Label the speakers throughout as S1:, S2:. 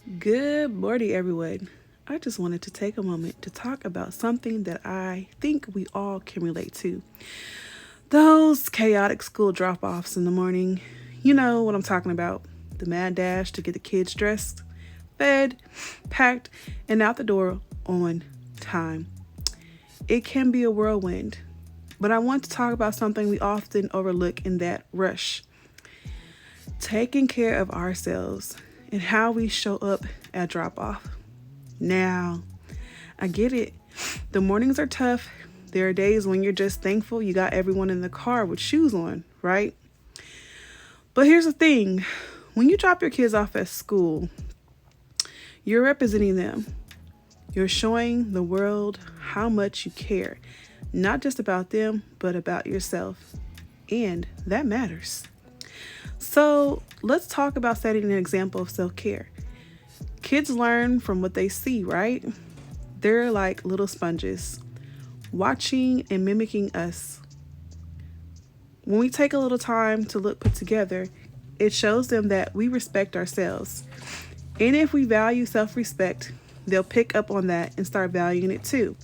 S1: Good morning, everyone. I just wanted to take a moment to talk about something that I think we all can relate to. Those chaotic school drop offs in the morning. You know what I'm talking about. The mad dash to get the kids dressed, fed, packed, and out the door on time. It can be a whirlwind, but I want to talk about something we often overlook in that rush: taking care of ourselves and how we show up at drop off. Now, I get it. The mornings are tough. There are days when you're just thankful you got everyone in the car with shoes on, right? But here's the thing: when you drop your kids off at school, you're representing them. You're showing the world how much you care, not just about them, but about yourself. And that matters. So let's talk about setting an example of self care. Kids learn from what they see, right? They're like little sponges, watching and mimicking us. When we take a little time to look put together, it shows them that we respect ourselves. And if we value self respect, they'll pick up on that and start valuing it too.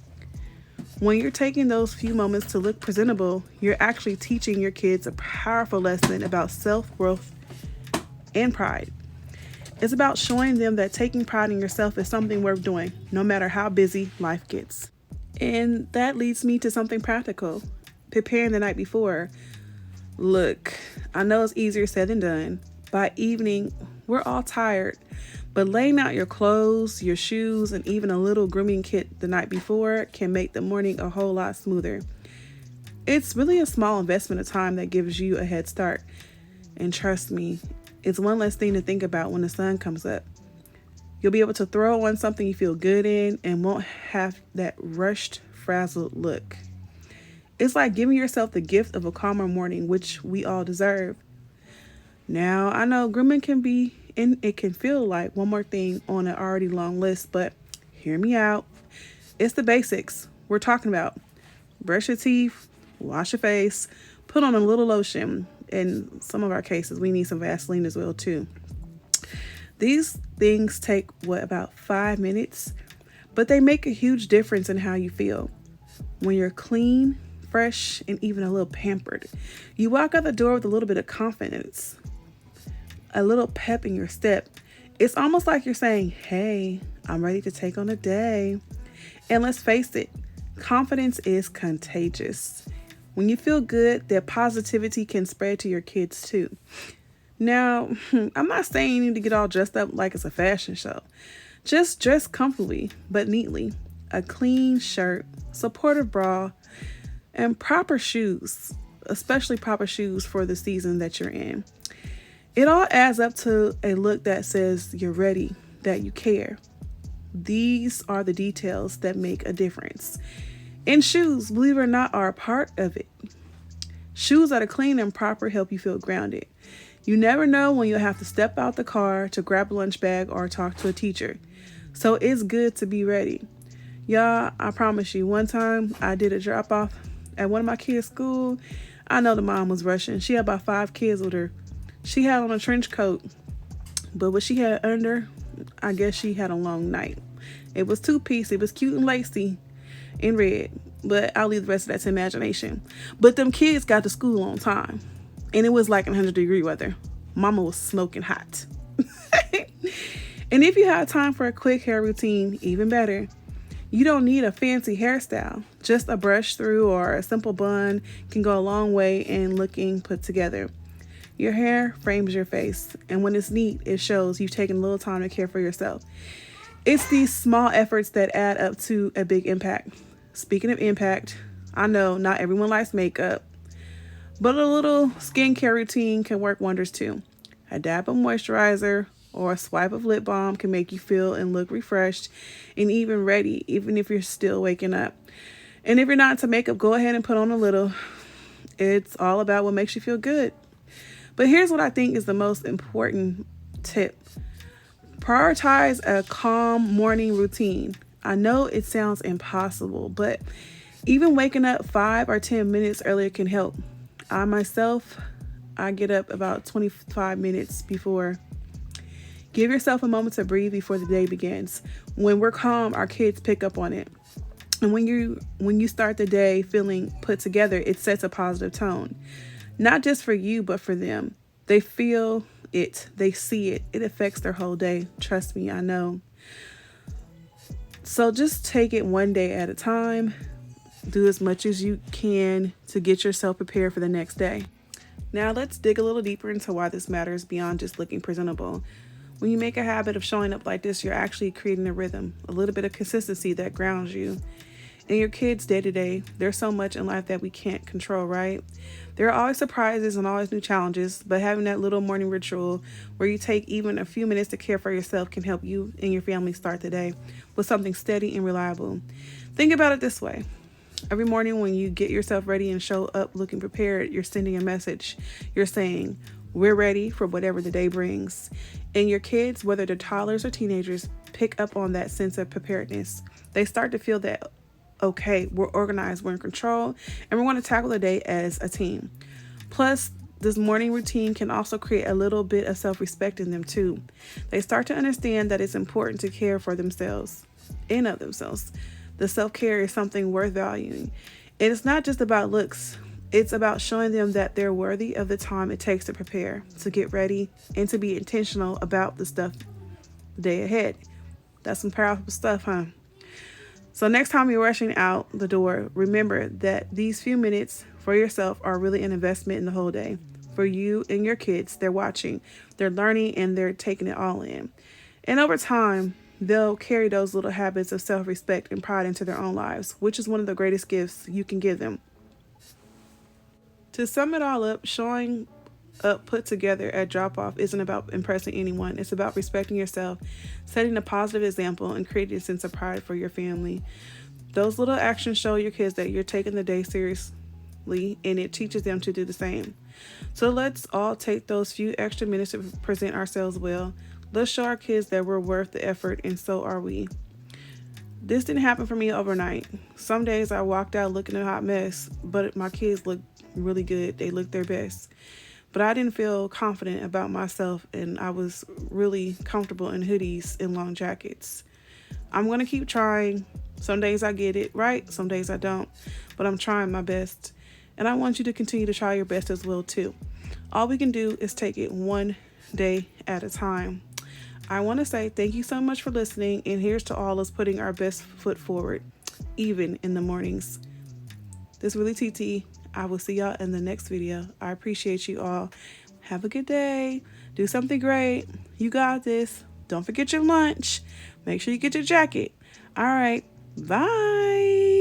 S1: When you're taking those few moments to look presentable, you're actually teaching your kids a powerful lesson about self worth and pride. It's about showing them that taking pride in yourself is something worth doing, no matter how busy life gets. And that leads me to something practical: preparing the night before. Look, I know it's easier said than done. By evening, we're all tired, but laying out your clothes, your shoes, and even a little grooming kit the night before can make the morning a whole lot smoother. It's really a small investment of time that gives you a head start. And trust me, it's one less thing to think about when the sun comes up. You'll be able to throw on something you feel good in and won't have that rushed, frazzled look. It's like giving yourself the gift of a calmer morning, which we all deserve. Now, I know grooming can be, and it can feel like one more thing on an already long list, but hear me out. It's the basics we're talking about. Brush your teeth, wash your face, put on a little lotion. In some of our cases, we need some Vaseline as well too. These things take about 5 minutes, but they make a huge difference in how you feel. When you're clean, fresh, and even a little pampered, you walk out the door with a little bit of confidence, a little pep in your step. It's almost like you're saying, hey, I'm ready to take on the day. And let's face it, confidence is contagious. When you feel good, that positivity can spread to your kids too. Now, I'm not saying you need to get all dressed up like it's a fashion show. Just dress comfortably, but neatly. A clean shirt, supportive bra, and proper shoes, especially proper shoes for the season that you're in. It all adds up to a look that says you're ready, that you care. These are the details that make a difference. And shoes, believe it or not, are a part of it. Shoes that are clean and proper help you feel grounded. You never know when you'll have to step out the car to grab a lunch bag or talk to a teacher. So it's good to be ready. Y'all, I promise you, one time I did a drop off at one of my kids' school. I know the mom was rushing. She had about 5 kids with her. She had on a trench coat, but what she had under, I guess she had a long night. It was 2-piece. It was cute and lacy in red, but I'll leave the rest of that to imagination. But them kids got to school on time, and it was like 100-degree weather. Mama was smoking hot. And if you have time for a quick hair routine, even better. You don't need a fancy hairstyle. Just a brush through or a simple bun can go a long way in looking put together. Your hair frames your face, and when it's neat, it shows you've taken a little time to care for yourself. It's these small efforts that add up to a big impact. Speaking of impact, I know not everyone likes makeup, but a little skincare routine can work wonders too. A dab of moisturizer or a swipe of lip balm can make you feel and look refreshed and even ready, even if you're still waking up. And if you're not into makeup, go ahead and put on a little. It's all about what makes you feel good. But here's what I think is the most important tip: prioritize a calm morning routine. I know it sounds impossible, but even waking up 5 or 10 minutes earlier can help. I myself, I get up about 25 minutes before Give yourself a moment to breathe before the day begins. When we're calm, our kids pick up on it. And when you start the day feeling put together, it sets a positive tone. Not just for you, but for them. They feel it, they see it. It affects their whole day. Trust me, I know. So just take it one day at a time. Do as much as you can to get yourself prepared for the next day. Now let's dig a little deeper into why this matters beyond just looking presentable. When you make a habit of showing up like this, you're actually creating a rhythm, a little bit of consistency that grounds you. In your kids' day to day, there's so much in life that we can't control, right? There are always surprises and always new challenges, but having that little morning ritual where you take even a few minutes to care for yourself can help you and your family start the day with something steady and reliable. Think about it this way. Every morning when you get yourself ready and show up looking prepared, you're sending a message. You're saying, we're ready for whatever the day brings. And your kids, whether they're toddlers or teenagers, pick up on that sense of preparedness. They start to feel that, okay, we're organized, we're in control, and we're going to tackle the day as a team. Plus, this morning routine can also create a little bit of self-respect in them too. They start to understand that it's important to care for themselves and of themselves. The self-care is something worth valuing. And it's not just about looks. It's about showing them that they're worthy of the time it takes to prepare, to get ready, and to be intentional about the stuff the day ahead. That's some powerful stuff, huh? So next time you're rushing out the door, remember that these few minutes for yourself are really an investment in the whole day. For you and your kids, they're watching, they're learning, and they're taking it all in. And over time, they'll carry those little habits of self-respect and pride into their own lives, which is one of the greatest gifts you can give them. To sum it all up, showing up put together at drop off isn't about impressing anyone. It's about respecting yourself, setting a positive example, and creating a sense of pride for your family. Those little actions show your kids that you're taking the day seriously, and it teaches them to do the same. So let's all take those few extra minutes to present ourselves well. Let's show our kids that we're worth the effort, and so are we. This didn't happen for me overnight. Some days I walked out looking a hot mess, but my kids looked really good. They looked their best. But I didn't feel confident about myself, and I was really comfortable in hoodies and long jackets. I'm going to keep trying. Some days I get it right, some days I don't, but I'm trying my best. And I want you to continue to try your best as well too. All we can do is take it one day at a time. I want to say thank you so much for listening, and here's to all us putting our best foot forward, even in the mornings. This is really TT. I will see y'all in the next video. I appreciate you all. Have a good day. Do something great. You got this. Don't forget your lunch. Make sure you get your jacket. All right. Bye.